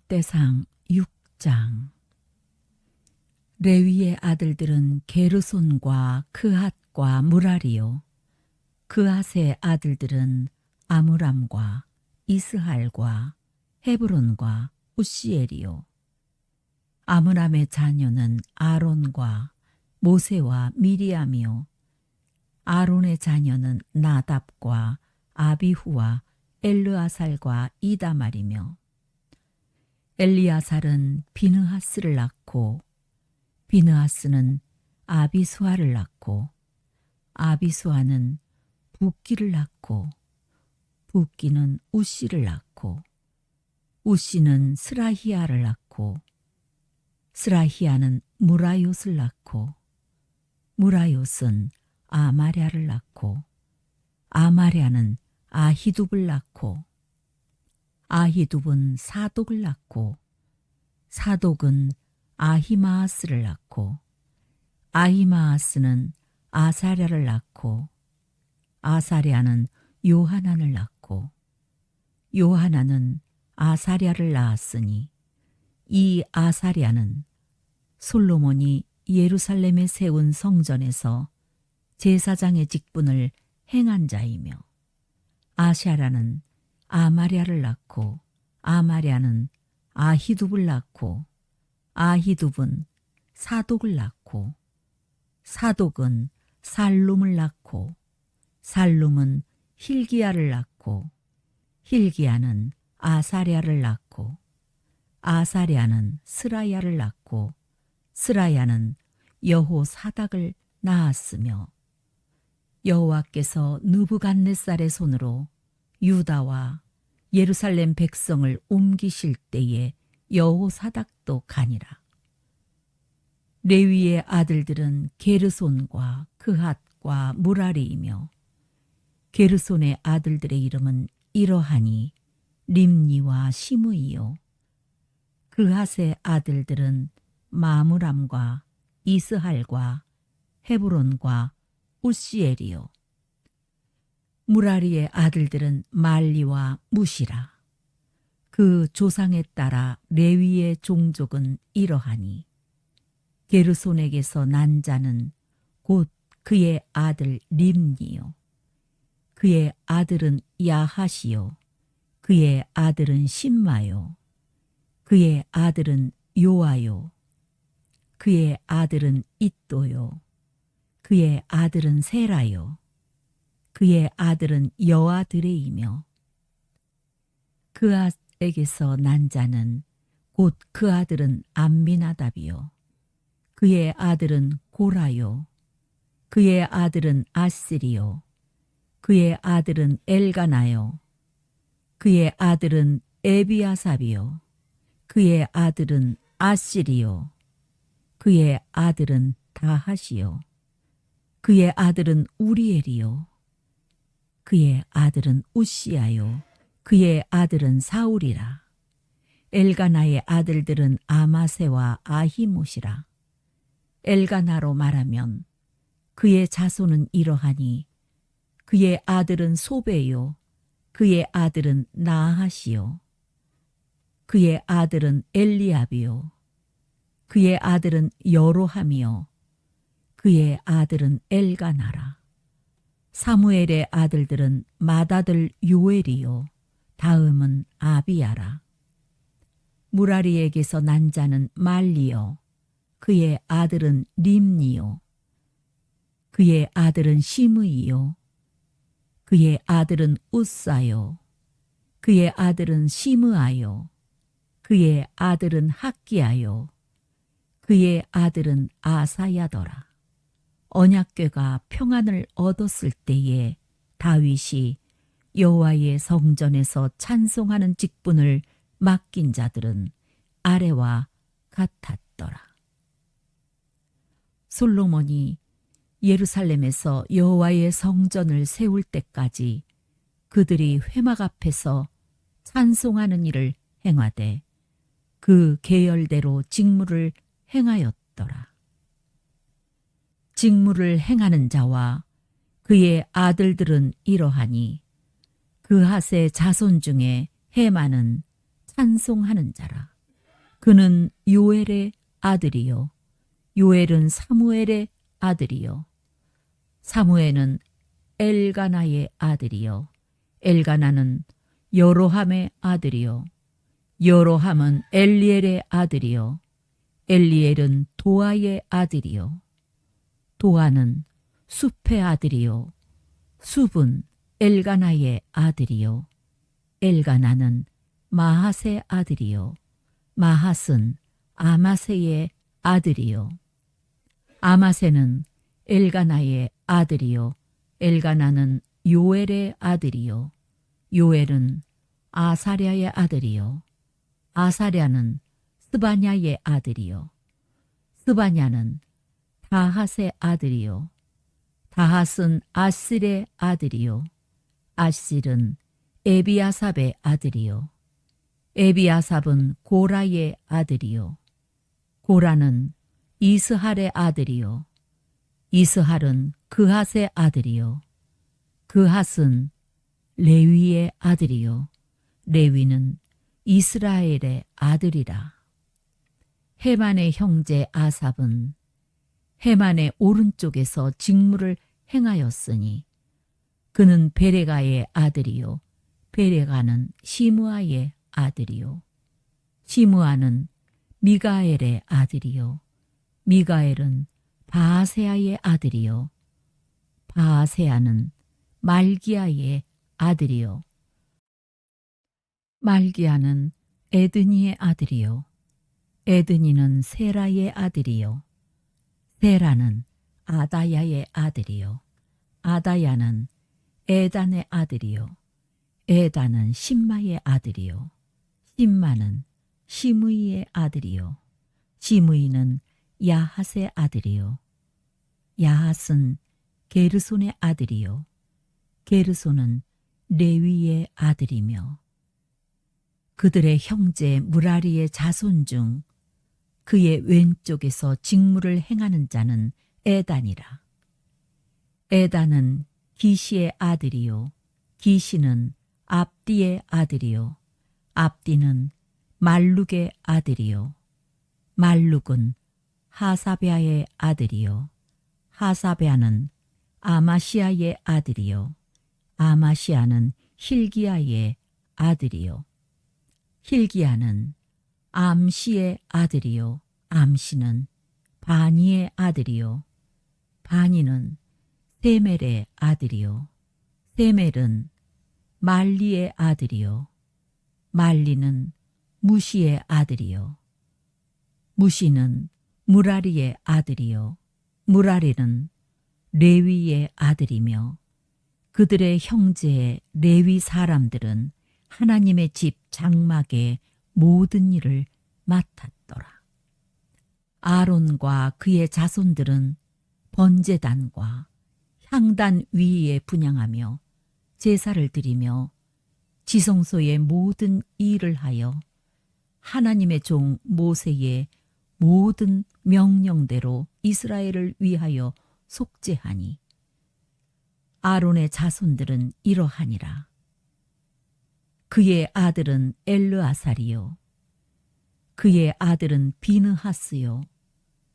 역대상 6장. 레위의 아들들은 게르손과 그핫과 무라리요. 그핫의 아들들은 아므람과 이스할과 헤브론과 우시엘이요. 아므람의 자녀는 아론과 모세와 미리암이요. 아론의 자녀는 나답과 아비후와 엘르아살과 이다말이며, 엘리아살은 비느하스를 낳고, 비느하스는 아비수아를 낳고, 아비수아는 붓기를 낳고, 붓기는 우시를 낳고, 우시는 스라히아를 낳고, 스라히아는 무라요스를 낳고, 무라요스는 아마랴를 낳고, 아마랴는 아히둡을 낳고, 아히둡은 사독을 낳고, 사독은 아히마아스를 낳고, 아히마아스는 아사랴를 낳고, 아사랴는 요하난을 낳고, 요하난은 아사랴를 낳았으니, 이 아사랴는 솔로몬이 예루살렘에 세운 성전에서 제사장의 직분을 행한 자이며, 아샤라는 아마랴를 낳고, 아마랴는 아히둡을 낳고, 아히둡은 사독을 낳고, 사독은 살룸을 낳고, 살룸은 힐기야를 낳고, 힐기야는 아사랴를 낳고, 아사랴는 스라야를 낳고, 스라야는 여호사닥을 낳았으며, 여호와께서 느부갓네살의 손으로 유다와 예루살렘 백성을 옮기실 때에 여호사닥도 가니라. 레위의 아들들은 게르손과 그핫과 무라리이며, 게르손의 아들들의 이름은 이러하니 림니와 시므이요. 그핫의 아들들은 마므람과 이스할과 헤브론과 우시엘이요. 무라리의 아들들은 말리와 무시라. 그 조상에 따라 레위의 종족은 이러하니, 게르손에게서 난 자는 곧 그의 아들 림니요. 그의 아들은 야하시요. 그의 아들은 심마요. 그의 아들은 요아요. 그의 아들은 잇도요. 그의 아들은 세라요. 그의 아들은 여아드레이며, 그앗에게서 난 자는 곧 그 아들은 암미나답이요. 그의 아들은 고라요. 그의 아들은 아스리요. 그의 아들은 엘가나요. 그의 아들은 에비아삽이요. 그의 아들은 아시리요. 그의 아들은 다하시요. 그의 아들은 우리엘이요. 그의 아들은 우시야요. 그의 아들은 사울이라. 엘가나의 아들들은 아마세와 아히못이라. 엘가나로 말하면 그의 자손은 이러하니, 그의 아들은 소베요. 그의 아들은 나하시요. 그의 아들은 엘리압이요. 그의 아들은 여로함이요. 그의 아들은 엘가나라. 사무엘의 아들들은 맏아들 요엘이요. 다음은 아비야라. 무라리에게서 난 자는 말리요. 그의 아들은 림니요. 그의 아들은 시므이요. 그의 아들은 우사요. 그의 아들은 시므아요. 그의 아들은 학기야요. 그의 아들은 아사야더라. 언약궤가 평안을 얻었을 때에 다윗이 여호와의 성전에서 찬송하는 직분을 맡긴 자들은 아래와 같았더라. 솔로몬이 예루살렘에서 여호와의 성전을 세울 때까지 그들이 회막 앞에서 찬송하는 일을 행하되 그 계열대로 직무를 행하였더라. 직무를 행하는 자와 그의 아들들은 이러하니, 그핫의 자손 중에 헤만은 찬송하는 자라. 그는 요엘의 아들이요 요엘은 사무엘의 아들이요 사무엘은 엘가나의 아들이요 엘가나는 여로함의 아들이요 여로함은 엘리엘의 아들이요 엘리엘은 도아의 아들이요 도아는 숲의 아들이요 숲은 엘가나의 아들이요 엘가나는 마핫의 아들이요 마핫은 아마세의 아들이요 아마세는 엘가나의 아들이요 엘가나는 요엘의 아들이요 요엘은 아사랴의 아들이요 아사랴는 스바냐의 아들이요 스바냐는 다핫의 아들이요 다핫은 아실의 아들이요 아실은 에비아삽의 아들이요 에비아삽은 고라의 아들이요 고라는 이스할의 아들이요 이스할은 그핫의 아들이요 그핫은 레위의 아들이요 레위는 이스라엘의 아들이라. 헤만의 형제 아삽은 헤만의 오른쪽에서 직무를 행하였으니 그는 베레가의 아들이요 베레가는 시므아의 아들이요 시므아는 미가엘의 아들이요 미가엘은 바아세아의 아들이요 바아세아는 말기야의 아들이요 말기야는 에드니의 아들이요 에드니는 세라의 아들이요 세라는 아다야의 아들이요 아다야는 에단의 아들이요 에단은 심마의 아들이요 심마는 시므이의 아들이요 시므이는 야핫의 아들이요 야핫은 게르손의 아들이요 게르손은 레위의 아들이며 그들의 형제 무라리의 자손 중 그의 왼쪽에서 직무를 행하는 자는 에단이라. 에단은 기시의 아들이요 기시는 압디의 아들이요 압디는 말룩의 아들이요 말룩은 하사베아의 아들이요 하사베아는 아마시아의 아들이요 아마시아는 힐기야의 아들이요 힐기야는 암시의 아들이요 암시는 바니의 아들이요 바니는 세멜의 아들이요 세멜은 말리의 아들이요 말리는 무시의 아들이요 무시는 무라리의 아들이요 무라리는 레위의 아들이며 그들의 형제의 레위 사람들은 하나님의 집 장막의 모든 일을 맡았더라. 아론과 그의 자손들은 번제단과 향단 위에 분향하며 제사를 드리며 지성소의 모든 일을 하여 하나님의 종 모세의 모든 명령대로 이스라엘을 위하여 속죄하니 아론의 자손들은 이러하니라. 그의 아들은 엘르아살이요 그의 아들은 비느하스요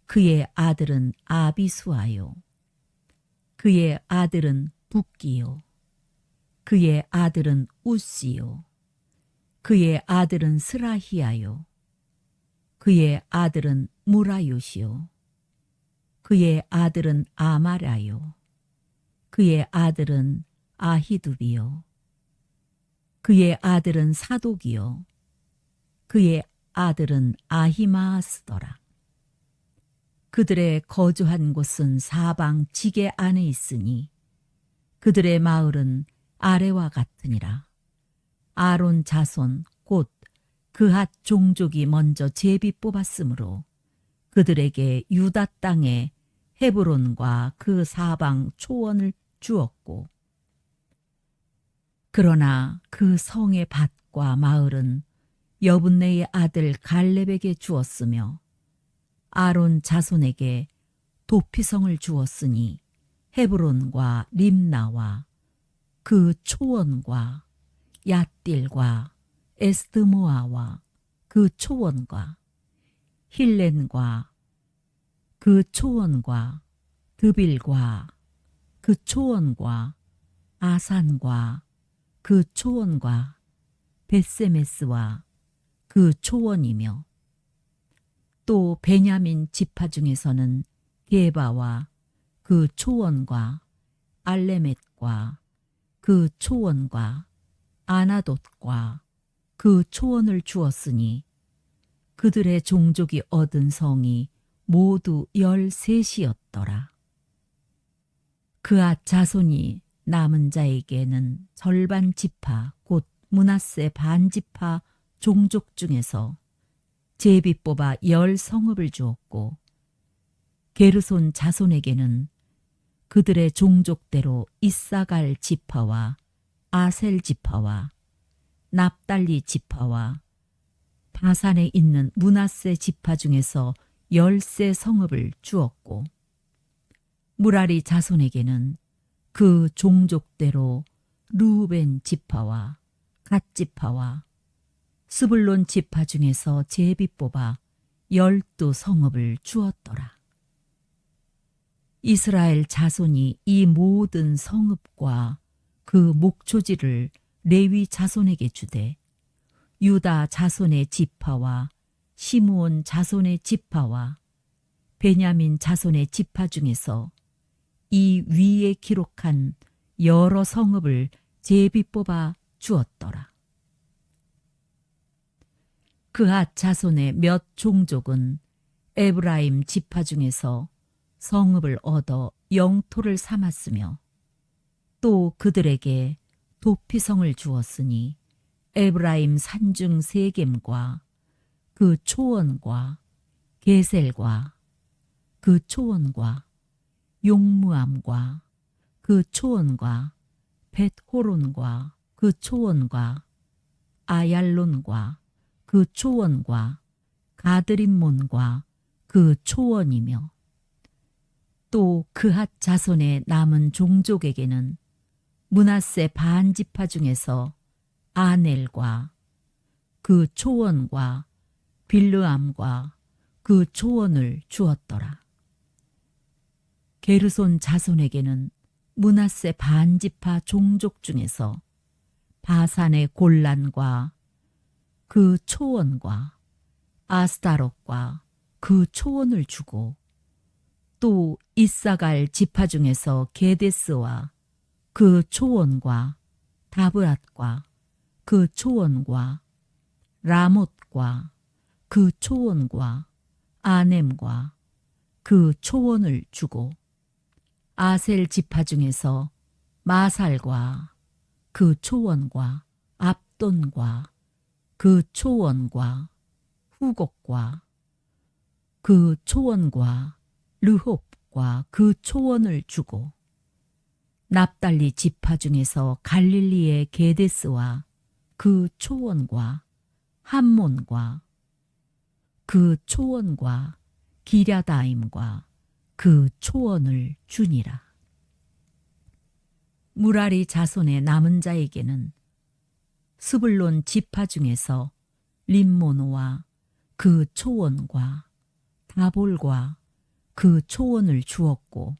그의 아들은 아비수아요 그의 아들은 붓기요 그의 아들은 우시요 그의 아들은 스라히야요 그의 아들은 무라요시요 그의 아들은 아마라요 그의 아들은 아히두비요 그의 아들은 사독이요 그의 아들은 아히마아스더라. 그들의 거주한 곳은 사방 지게 안에 있으니 그들의 마을은 아래와 같으니라. 아론 자손 곧 그핫 종족이 먼저 제비 뽑았으므로 그들에게 유다 땅에 헤브론과 그 사방 초원을 주었고 그러나 그 성의 밭과 마을은 여분네의 아들 갈렙에게 주었으며 아론 자손에게 도피성을 주었으니 헤브론과 림나와 그 초원과 얏딜과 에스드모아와 그 초원과 힐렌과 그 초원과 드빌과 그 초원과 아산과 그 초원과 벳세메스와 그 초원이며 또 베냐민 지파 중에서는 게바와 그 초원과 알레멧과 그 초원과 아나돗과 그 초원을 주었으니 그들의 종족이 얻은 성이 모두 13이었더라. 그앗 자손이 남은 자에게는 절반 지파 곧 므낫세 반지파 종족 중에서 제비 뽑아 10성읍을 주었고 게르손 자손에게는 그들의 종족대로 이사갈 지파와 아셀 지파와 납달리 지파와 바산에 있는 므낫세 지파 중에서 13성읍을 주었고 무라리 자손에게는 그 종족대로 루벤 지파와 갓 지파와 스불론 지파 중에서 제비 뽑아 12성읍을 주었더라. 이스라엘 자손이 이 모든 성읍과 그 목초지를 레위 자손에게 주되 유다 자손의 지파와 시므온 자손의 지파와 베냐민 자손의 지파 중에서 이 위에 기록한 여러 성읍을 제비 뽑아 주었더라. 그앗 자손의 몇 종족은 에브라임 지파 중에서 성읍을 얻어 영토를 삼았으며 또 그들에게 도피성을 주었으니 에브라임 산중 세겜과 그 초원과 게셀과 그 초원과 용무암과 그 초원과 벳호론과 그 초원과 아얄론과 그 초원과 가드림몬과 그 초원이며 또 그핫 자손의 남은 종족에게는 므낫세 반지파 중에서 아넬과 그 초원과 빌르암과 그 초원을 주었더라. 게르손 자손에게는 므낫세 반지파 종족 중에서 바산의 골란과 그 초원과 아스타롯과 그 초원을 주고 또 이사갈 지파 중에서 게데스와 그 초원과 다브랏과 그 초원과 라못과 그 초원과 아넴과 그 초원을 주고 아셀 지파 중에서 마살과 그 초원과 압돈과 그 초원과 후곡과 그 초원과 르홉과 그 초원을 주고 납달리 지파 중에서 갈릴리의 게데스와 그 초원과 함몬과 그 초원과 기랴다임과 그 초원을 주니라. 무라리 자손의 남은 자에게는 스불론 지파 중에서 림모노와 그 초원과 다볼과 그 초원을 주었고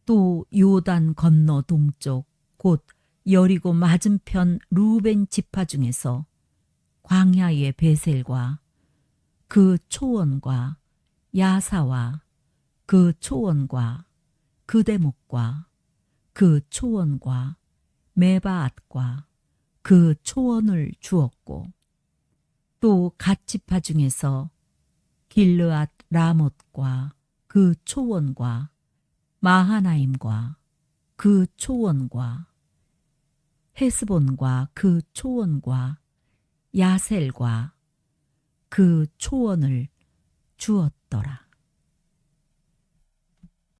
또 요단 건너 동쪽 곧 여리고 맞은편 루벤 지파 중에서 광야의 베셀과 그 초원과 야사와 그 초원과 그대목과 그 초원과 메바앗과 그 초원을 주었고 또 갓 지파 중에서 길르앗 라못과 그 초원과 마하나임과 그 초원과 헤스본과 그 초원과 야셀과 그 초원을 주었더라.